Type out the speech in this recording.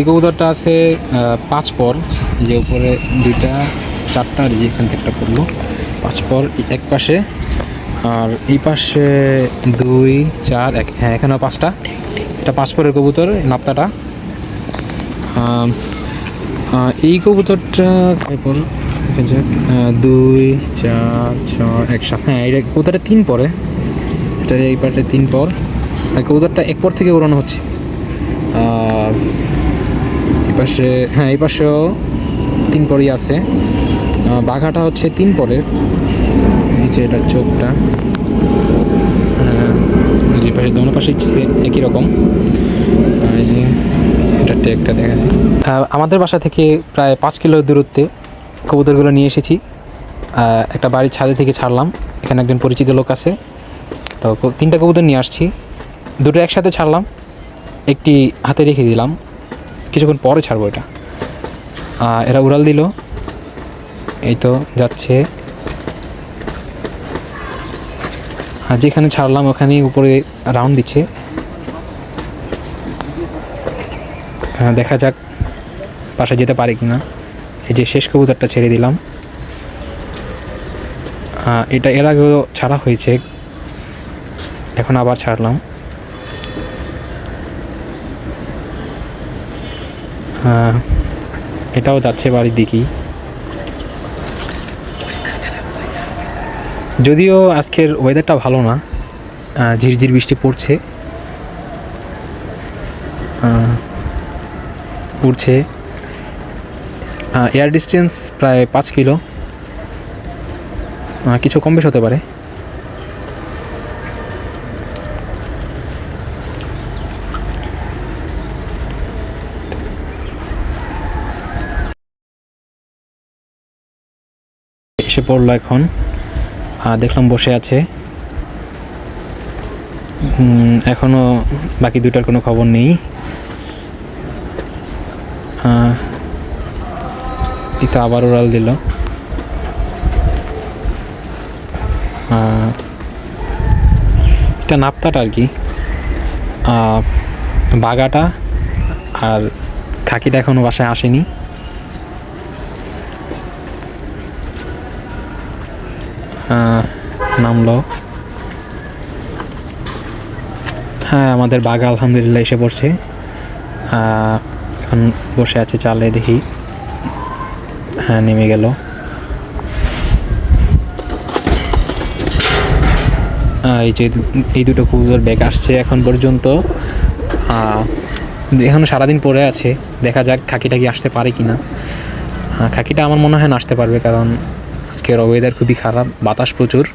কবুতরটা আছে 5 পর, যে উপরে 2টা 4টা, আর এখান থেকে একটা পড়লো 5 পর এক পাশে, আর এই পাশে 2 4 1, হ্যাঁ এখানেও 5টা। এটা 5 পরের কবুতর নাপ্তাটা। এই কবুতরটা কয়পর 2 4 6 1 7, হ্যাঁ এটা কবুতরটা 3 পরে, এটার এই পাশে 3 পর, আর কবুতরটা 1 পর থেকে উড়ানো হচ্ছে। এই পাশে, হ্যাঁ এই পাশেও 3 পরই আছে। বাঘাটা হচ্ছে 3 পরের, এই যে এটার চোখটা, যে পাশে দোনো পাশে একই রকম। এই যে এটা ট্যাগটা দেখা যায়। আমাদের বাসা থেকে প্রায় 5 কিলো দূরত্বে কবুতরগুলো নিয়ে এসেছি। একটা বাড়ির ছাদে থেকে ছাড়লাম, এখানে একজন পরিচিত লোক আছে, তো 3টা কবুতর নিয়ে আসছি। 2টো একসাথে ছাড়লাম, একটি হাতে রেখে দিলাম, কিছুক্ষণ পরে ছাড়বো এটা। এরা উড়াল দিল, এই তো যাচ্ছে। যেখানে ছাড়লাম ওখানেই উপরে রাউন্ড দিচ্ছে। দেখা যাক বাসায় যেতে পারে কি না। এই যে শেষ কবুতরটা ছেড়ে দিলাম। এটা এর আগেও ছাড়া হয়েছে, এখন আবার ছাড়লাম। এটাও যাচ্ছে বাড়ির দিকেই। যদিও আজকের ওয়েদারটা ভালো না, ঝিরঝির বৃষ্টি পড়ছে। এয়ার ডিস্টেন্স প্রায় 5 কিলো, কিছু কম বেশ হতে পারে। এসে পড়লো এখন, দেখলাম বসে আছে। এখনও বাকি 2টার কোনো খবর নেই। এই তো আবার উড়াল দিল। এটা নাপ্তাটা আর কি, বাগাটা আর খাকিটা এখনও বাসায় আসেনি। নামলো, হ্যাঁ আমাদের বাঘা আলহামদুলিল্লাহ এসে পড়ছে। এখন বসে আছে চালে, দেখি, হ্যাঁ নেমে গেল। এই যে এই 2টো কবুতর ব্যাগ আসছে এখন পর্যন্ত, এখনও সারাদিন পরে আছে। দেখা যাক খাকিটা কি আসতে পারে কি না। খাকিটা আমার মনে হয় না আসতে পারবে, কারণ আজকের ওয়েদার খুবই খারাপ, বাতাস প্রচুর।